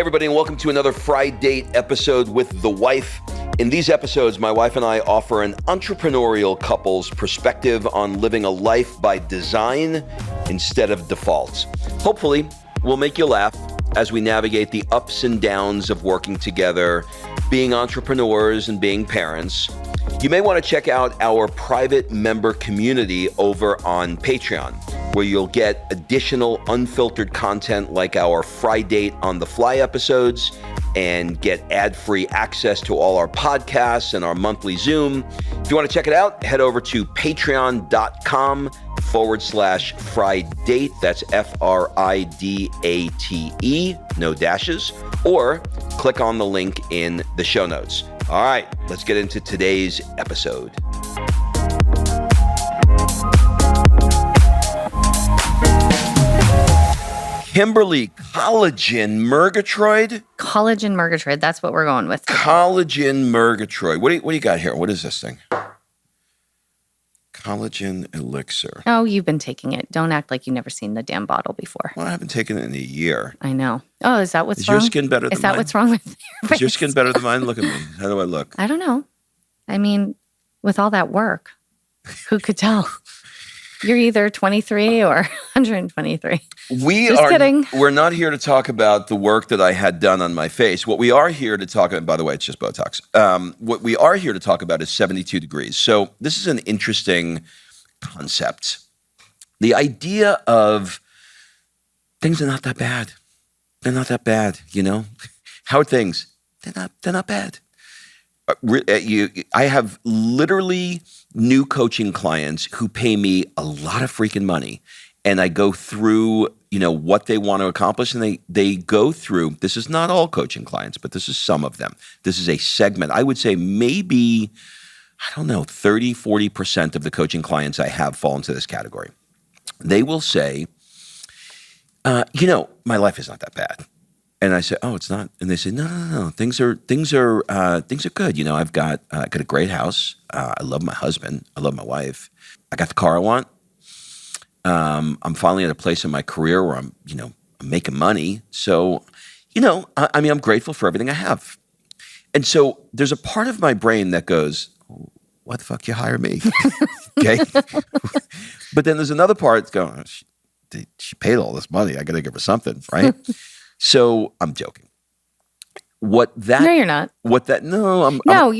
everybody, and welcome to another Fri-Date episode with the wife. In these episodes, my wife and I offer an entrepreneurial couple's perspective on living a life by design instead of default. Hopefully, we'll make you laugh as we navigate the ups and downs of working together, being entrepreneurs and being parents. You may want to check out our private member community over on Patreon, where you'll get additional unfiltered content like our Fri-Date on the fly episodes and get ad-free access to all our podcasts and our monthly Zoom. If you want to check it out, head over to patreon.com/Fri-Date. That's F-R-I-D-A-T-E, no dashes, or click on the link in the show notes. All right, let's get into today's episode. Kimberly, collagen murgatroyd? Collagen murgatroyd, that's what we're going with. Collagen murgatroyd. What do you got here? What is this thing? Collagen elixir. Oh, you've been taking it. Don't act like you've never seen the damn bottle before. Well, I haven't taken it in a year. I know. Oh, is that what's Is wrong? your skin better than mine? Is that what's wrong with your face? Is your skin better than mine? Look at me. How do I look? I don't know. I mean, with all that work, who could tell? You're either 23 or 123. Kidding. We're not here to talk about the work that I had done on my face. What we are here to talk about, by the way, it's just Botox. What we are here to talk about is 72 degrees. So this is an interesting concept. The idea of things are not that bad. They're not that bad, you know? How are things? They're not bad. I have literally new coaching clients who pay me a lot of freaking money, and I go through, what they want to accomplish, and they go through. This is not all coaching clients, but this is some of them. This is a segment. I would say maybe, 30, 40% of the coaching clients I have fall into this category. They will say, my life is not that bad. And I say, oh, it's not. And they say, no. Things are good. I've got a great house. I love my husband. I love my wife. I got the car I want. I'm finally at a place in my career where I'm making money. So, I'm grateful for everything I have. And so there's a part of my brain that goes, why the fuck you hire me? Okay. But then there's another part that's going, she paid all this money. I got to give her something, right? So I'm joking. No, you're not. You're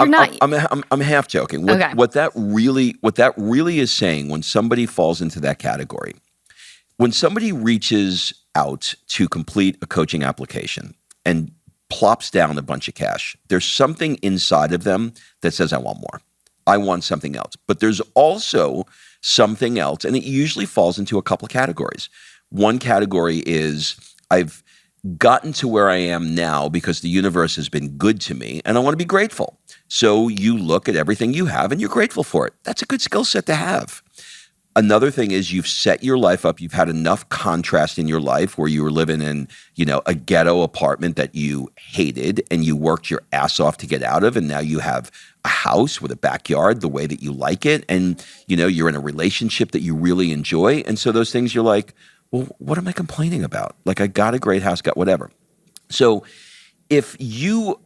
not. I'm half joking. Okay. What that really is saying when somebody falls into that category, when somebody reaches out to complete a coaching application and plops down a bunch of cash, there's something inside of them that says, I want more. I want something else. But there's also something else, and it usually falls into a couple of categories. One category is, I've gotten to where I am now because the universe has been good to me and I want to be grateful. So you look at everything you have and you're grateful for it. That's a good skill set to have. Another thing is you've set your life up. You've had enough contrast in your life where you were living in, a ghetto apartment that you hated and you worked your ass off to get out of. And now you have a house with a backyard the way that you like it. And, you're in a relationship that you really enjoy. And so those things you're like, well, what am I complaining about? Like, I got a great house, got whatever. So if you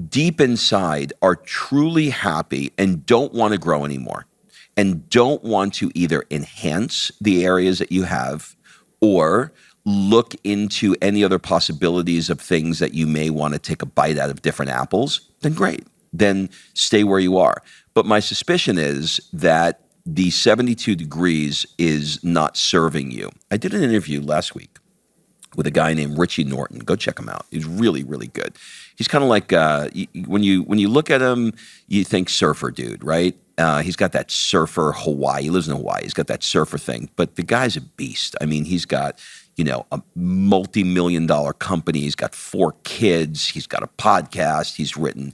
deep inside are truly happy and don't want to grow anymore and don't want to either enhance the areas that you have or look into any other possibilities of things that you may want to take a bite out of different apples, then great. Then stay where you are. But my suspicion is that the 72 degrees is not serving you. I did an interview last week with a guy named Richie Norton. Go check him out. He's really, really good. He's kind of like, when you look at him, you think surfer dude, right? He's got that surfer Hawaii. He lives in Hawaii. He's got that surfer thing. But the guy's a beast. I mean, he's got, a multi-million-dollar company. He's got 4 kids. He's got a podcast. He's written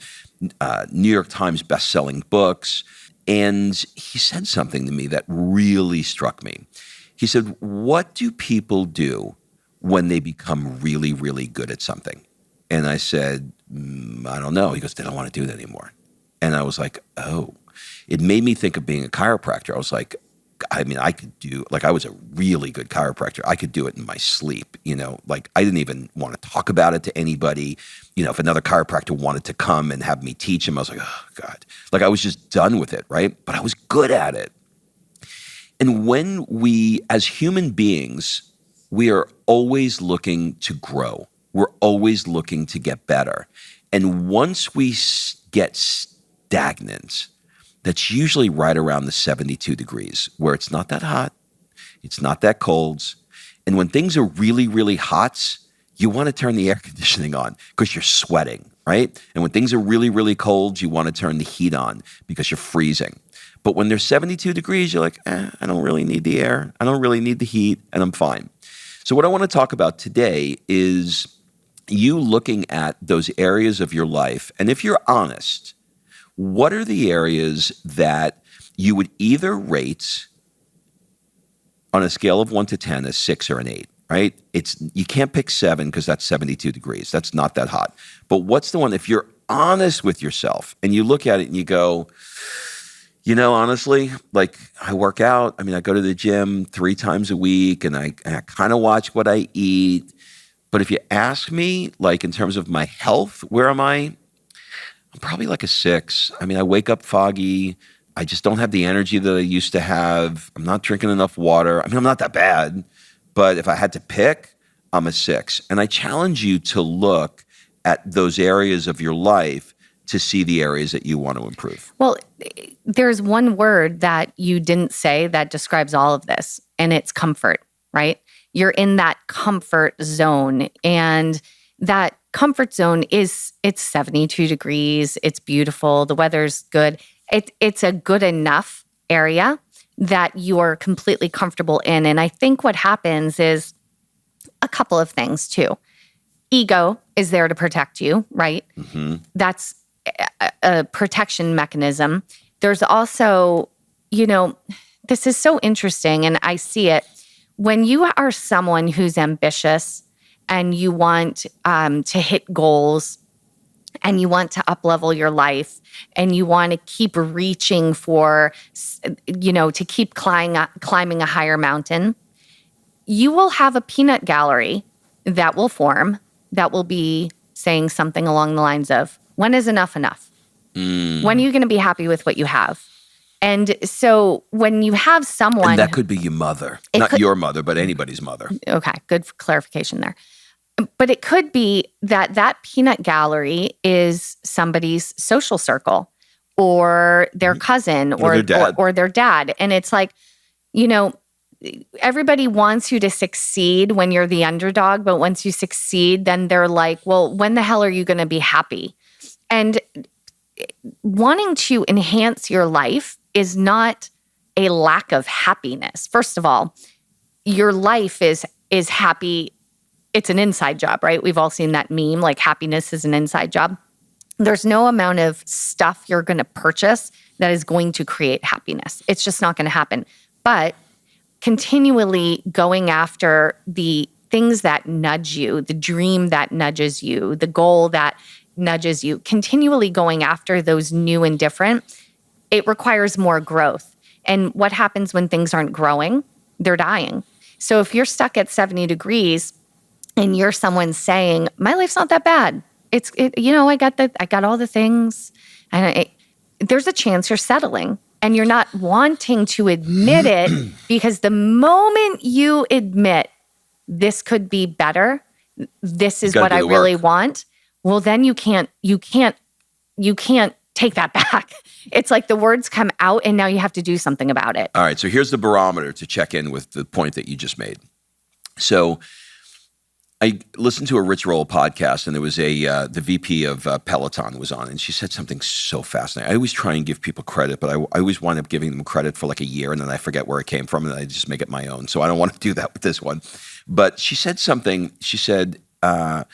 New York Times best-selling books. And he said something to me that really struck me. He said, what do people do when they become really, really good at something? And I said, I don't know. He goes, they don't want to do that anymore. And I was like, oh. It made me think of being a chiropractor. I was like, I mean, I could do, like, I was a really good chiropractor. I could do it in my sleep, like I didn't even want to talk about it to anybody. If another chiropractor wanted to come and have me teach him, I was like, oh God, like I was just done with it, right? But I was good at it. And when we, as human beings, we are always looking to grow. We're always looking to get better. And once we get stagnant, that's usually right around the 72 degrees, where it's not that hot, it's not that cold. And when things are really, really hot, you want to turn the air conditioning on because you're sweating, right? And when things are really, really cold, you want to turn the heat on because you're freezing. But when there's 72 degrees, you're like, I don't really need the air. I don't really need the heat, and I'm fine. So what I want to talk about today is you looking at those areas of your life. And if you're honest, what are the areas that you would either rate on a scale of 1 to 10 a 6 or an 8, right? You can't pick 7 because that's 72 degrees. That's not that hot. But what's the one, if you're honest with yourself and you look at it and you go, honestly, like I work out. I mean, I go to the gym 3 times a week and I kind of watch what I eat. But if you ask me, like in terms of my health, where am I? I'm probably like a 6. I mean, I wake up foggy. I just don't have the energy that I used to have. I'm not drinking enough water. I mean, I'm not that bad. But if I had to pick, I'm a 6. And I challenge you to look at those areas of your life to see the areas that you want to improve. Well, there's one word that you didn't say that describes all of this, and it's comfort, right? You're in that comfort zone, and that comfort zone it's 72 degrees. It's beautiful. The weather's good. It's a good enough area that you're completely comfortable in. And I think what happens is a couple of things too. Ego is there to protect you, right? Mm-hmm. That's a protection mechanism. There's also, this is so interesting, and I see it. When you are someone who's ambitious and you want to hit goals and you want to up-level your life and you want to keep reaching for, to keep climbing a higher mountain, you will have a peanut gallery that will form that will be saying something along the lines of, when is enough enough? When are you going to be happy with what you have? And so when you have someone... And that could be your mother. Not your mother, but anybody's mother. Okay, good clarification there. But it could be that peanut gallery is somebody's social circle or their cousin or their dad. And it's like, everybody wants you to succeed when you're the underdog, but once you succeed, then they're like, well, when the hell are you going to be happy? And wanting to enhance your life is not a lack of happiness. First of all, your life is happy. It's an inside job, right? We've all seen that meme, like happiness is an inside job. There's no amount of stuff you're going to purchase that is going to create happiness. It's just not going to happen. But continually going after the things that nudge you, the dream that nudges you, the goal that nudges you, continually going after those new and different, it requires more growth. And what happens when things aren't growing? They're dying. So if you're stuck at 70 degrees and you're someone saying, my life's not that bad. I got all the things. And there's a chance you're settling and you're not wanting to admit it, because the moment you admit this could be better, this is what I really want, well, then you can't take that back. It's like the words come out and now you have to do something about it. All right. So here's the barometer to check in with the point that you just made. So I listened to a Rich Roll podcast, and there was the VP of Peloton was on, and she said something so fascinating. I always try and give people credit, but I always wind up giving them credit for like a year, and then I forget where it came from, and I just make it my own. So I don't want to do that with this one. But she said something. She said, I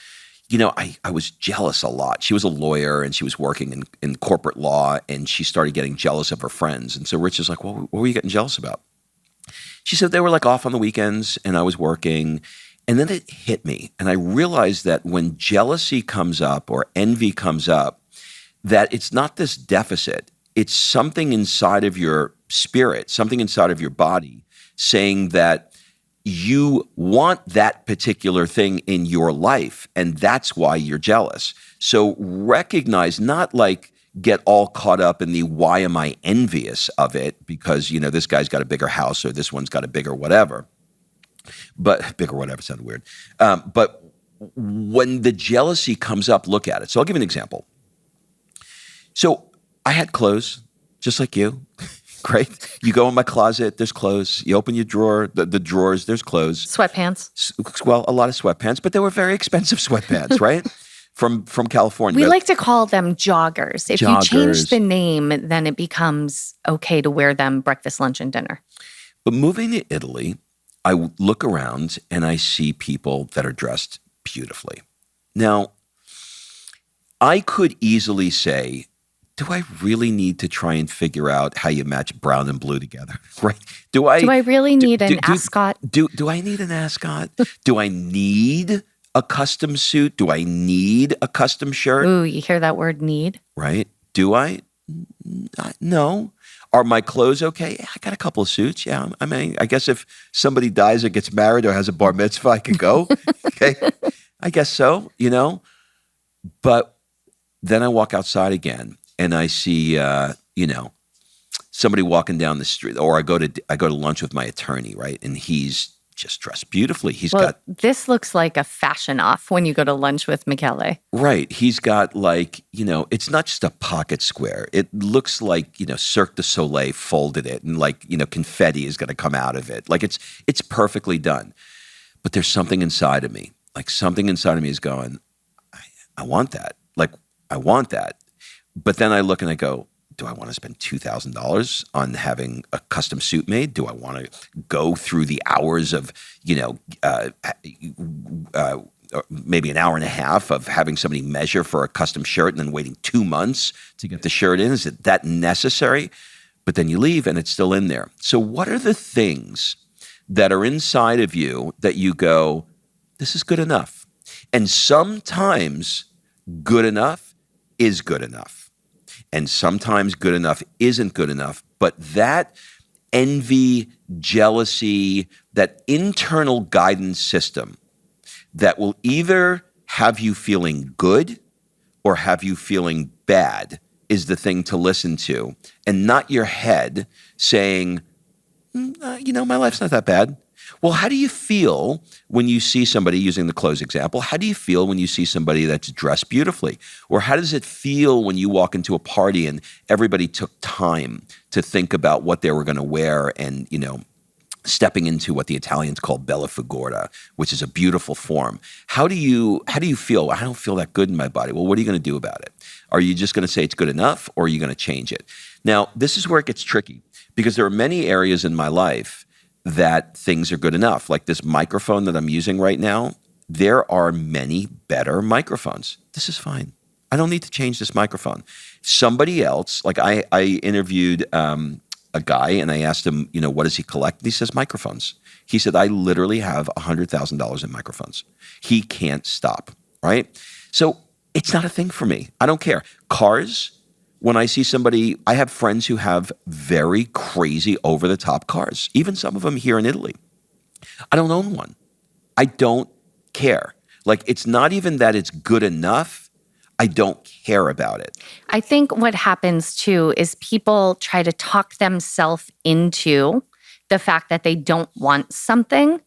was jealous a lot. She was a lawyer, and she was working in corporate law, and she started getting jealous of her friends. And so Rich is like, well, what were you getting jealous about? She said they were like off on the weekends, and I was working. And then it hit me, and I realized that when jealousy comes up or envy comes up, that it's not this deficit. It's something inside of your spirit, something inside of your body saying that you want that particular thing in your life, and that's why you're jealous. So recognize, not like get all caught up in the why am I envious of it because, this guy's got a bigger house or this one's got a bigger whatever. But bigger whatever sounded weird. But when the jealousy comes up, look at it. So I'll give you an example. So I had clothes just like you. Great. You go in my closet, there's clothes. You open your drawer, the drawers, there's clothes. Sweatpants. Well, a lot of sweatpants, but they were very expensive sweatpants, right? From California. We like to call them joggers. If you change the name, then it becomes okay to wear them breakfast, lunch, and dinner. But moving to Italy, I look around and I see people that are dressed beautifully. Now, I could easily say, do I really need to try and figure out how you match brown and blue together, right? Do I really need an ascot? Do I need an ascot? Do I need a custom suit? Do I need a custom shirt? Ooh, you hear that word need? Right. Do I? No. Are my clothes okay? Yeah, I got a couple of suits. Yeah. I mean, I guess if somebody dies or gets married or has a bar mitzvah, I could go. Okay. I guess so, But then I walk outside again and I see, somebody walking down the street, or I go to lunch with my attorney, right? And he's just dressed beautifully. This looks like a fashion off when you go to lunch with Michele. Right. He's got it's not just a pocket square. It looks like, Cirque du Soleil folded it and confetti is going to come out of it. Like it's perfectly done. But there's something inside of me. Like something inside of me is going, I want that. Like I want that. But then I look and I go, do I want to spend $2,000 on having a custom suit made? Do I want to go through the hours of, maybe an hour and a half of having somebody measure for a custom shirt and then waiting 2 months to get the shirt in? Is it that necessary? But then you leave and it's still in there. So what are the things that are inside of you that you go, this is good enough? And sometimes good enough is good enough. And sometimes good enough isn't good enough. But that envy, jealousy, that internal guidance system that will either have you feeling good or have you feeling bad is the thing to listen to, and not your head saying, my life's not that bad. Well, how do you feel when you see somebody, using the clothes example, how do you feel when you see somebody that's dressed beautifully? Or how does it feel when you walk into a party and everybody took time to think about what they were going to wear and, stepping into what the Italians call bella figura, which is a beautiful form? How do you feel? I don't feel that good in my body. Well, what are you going to do about it? Are you just going to say it's good enough, or are you going to change it? Now, this is where it gets tricky, because there are many areas in my life that things are good enough. Like this microphone that I'm using right now, there are many better microphones. This is fine. I don't need to change this microphone. Somebody else, like I interviewed a guy and I asked him, what does he collect? And he says microphones. He said, I literally have $100,000 in microphones. He can't stop, right? So it's not a thing for me. I don't care. Cars, when I see somebody, I have friends who have very crazy over-the-top cars, even some of them here in Italy. I don't own one. I don't care. Like, it's not even that it's good enough. I don't care about it. I think what happens too is people try to talk themselves into the fact that they don't want something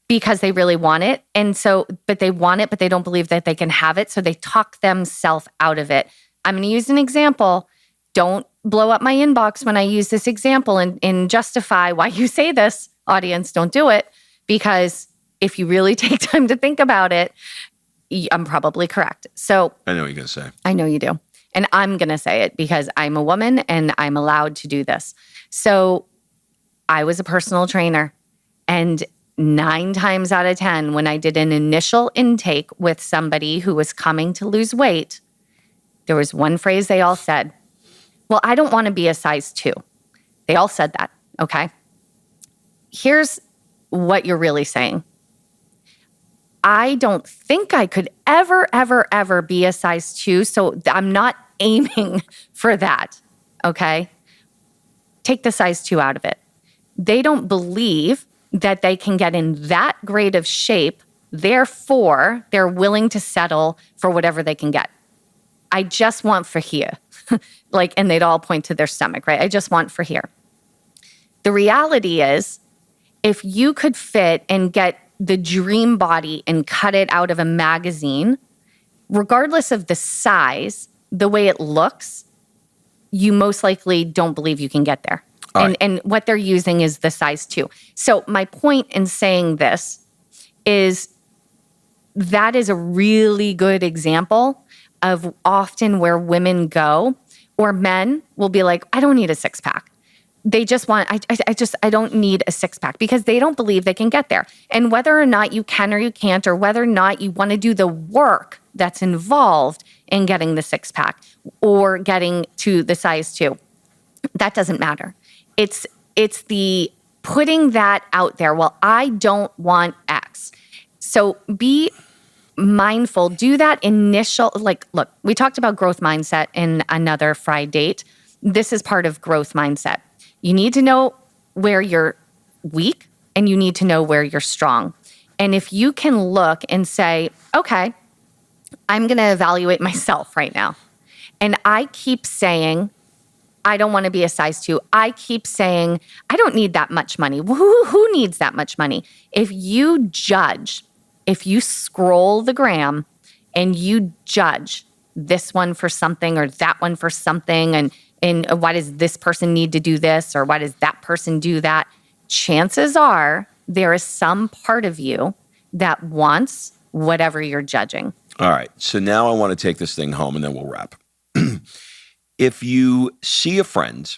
because they really want it. And so, but they want it, but they don't believe that they can have it. So they talk themselves out of it. I'm going to use an example. Don't blow up my inbox when I use this example and justify why you say this. Audience, don't do it. Because if you really take time to think about it, I'm probably correct. So I know what you're going to say. I know you do. And I'm going to say it because I'm a woman and I'm allowed to do this. So I was a personal trainer. And 9 times out of 10, when I did an initial intake with somebody who was coming to lose weight, there was one phrase they all said, well, I don't want to be a size 2. They all said that, okay? Here's what you're really saying. I don't think I could ever be a size 2, so I'm not aiming for that, okay? Take the size 2 out of it. They don't believe that they can get in that great of shape. Therefore, they're willing to settle for whatever they can get. I just want for here. And they'd all point to their stomach, right? I just want for here. The reality is, if you could fit and get the dream body and cut it out of a magazine, regardless of the size, the way it looks, you most likely don't believe you can get there. And what they're using is the size 2. So my point in saying this is that is a really good example of often where women go, or men will be like, I don't need a 6-pack. They just want, I don't need a 6-pack, because they don't believe they can get there. And whether or not you can or you can't, or whether or not you want to do the work that's involved in getting the 6-pack or getting to the size 2, that doesn't matter. It's the putting that out there. Well, I don't want X. So be mindful. Do that initial, look, we talked about growth mindset in another Fri-Date. This is part of growth mindset. You need to know where you're weak and you need to know where you're strong. And if you can look and say, okay, I'm going to evaluate myself right now. And I keep saying, I don't want to be a size 2. I keep saying, I don't need that much money. Who needs that much money? If you scroll the gram and you judge this one for something or that one for something, and why does this person need to do this, or why does that person do that? Chances are there is some part of you that wants whatever you're judging. All right. So now I want to take this thing home and then we'll wrap. If you see a friend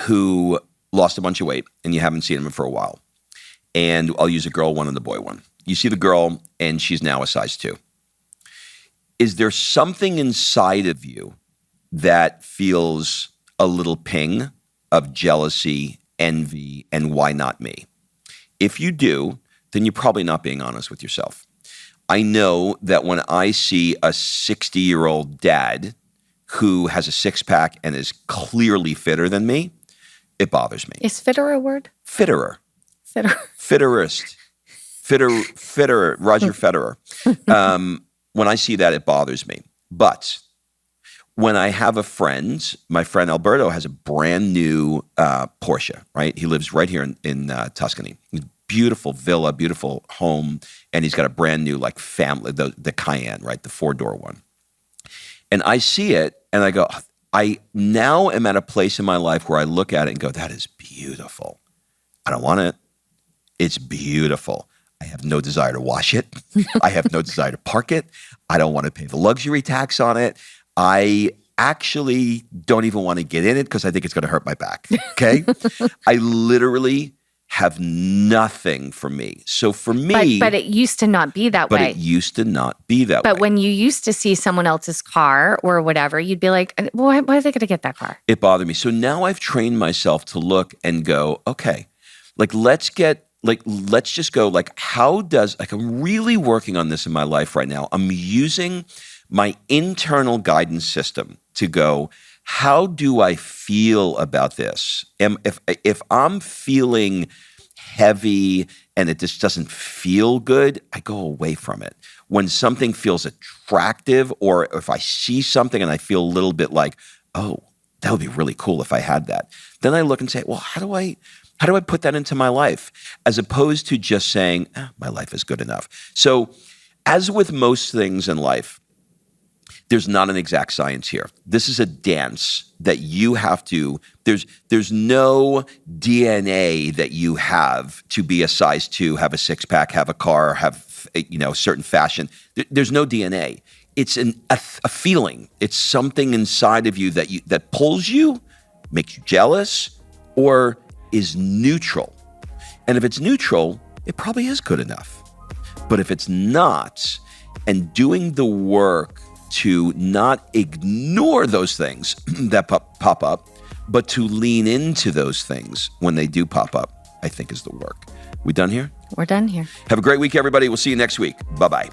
who lost a bunch of weight and you haven't seen them for a while, and I'll use a girl one and the boy one. You see the girl and she's now a size 2. Is there something inside of you that feels a little ping of jealousy, envy, and why not me? If you do, then you're probably not being honest with yourself. I know that when I see a 60-year-old dad who has a 6-pack and is clearly fitter than me, it bothers me. Is fitter a word? Fitterer. Fitterist. Fitterer, Roger Federer. When I see that, it bothers me. But when I have a friend, my friend Alberto has a brand new Porsche, right? He lives right here in Tuscany. Beautiful villa, beautiful home, and he's got a brand new family, the Cayenne, right? The 4-door one. And I see it and I go, I now am at a place in my life where I look at it and go, that is beautiful. I don't want it. It's beautiful. I have no desire to wash it. I have no desire to park it. I don't want to pay the luxury tax on it. I actually don't even want to get in it because I think it's going to hurt my back. Okay? I literally have nothing for me. So for me... But it used to not be that way. But it used to not be that way. But when you used to see someone else's car or whatever, you'd be like, well, why are they going to get that car? It bothered me. So now I've trained myself to look and go, okay, let's just go, how does, I'm really working on this in my life right now. I'm using my internal guidance system to go, how do I feel about this? If I'm feeling heavy and it just doesn't feel good, I go away from it. When something feels attractive, or if I see something and I feel a little bit like, oh, that would be really cool if I had that, then I look and say, well, how do I put that into my life? As opposed to just saying, my life is good enough. So as with most things in life, there's not an exact science here. This is a dance that you have to, there's no DNA that you have to be a size 2, have a 6-pack, have a car, have certain fashion. There's no DNA. It's a feeling. It's something inside of you that pulls you, makes you jealous, or is neutral. And if it's neutral, it probably is good enough. But if it's not, and doing the work to not ignore those things that pop up, but to lean into those things when they do pop up, I think is the work. We done here? We're done here. Have a great week, everybody. We'll see you next week. Bye-bye.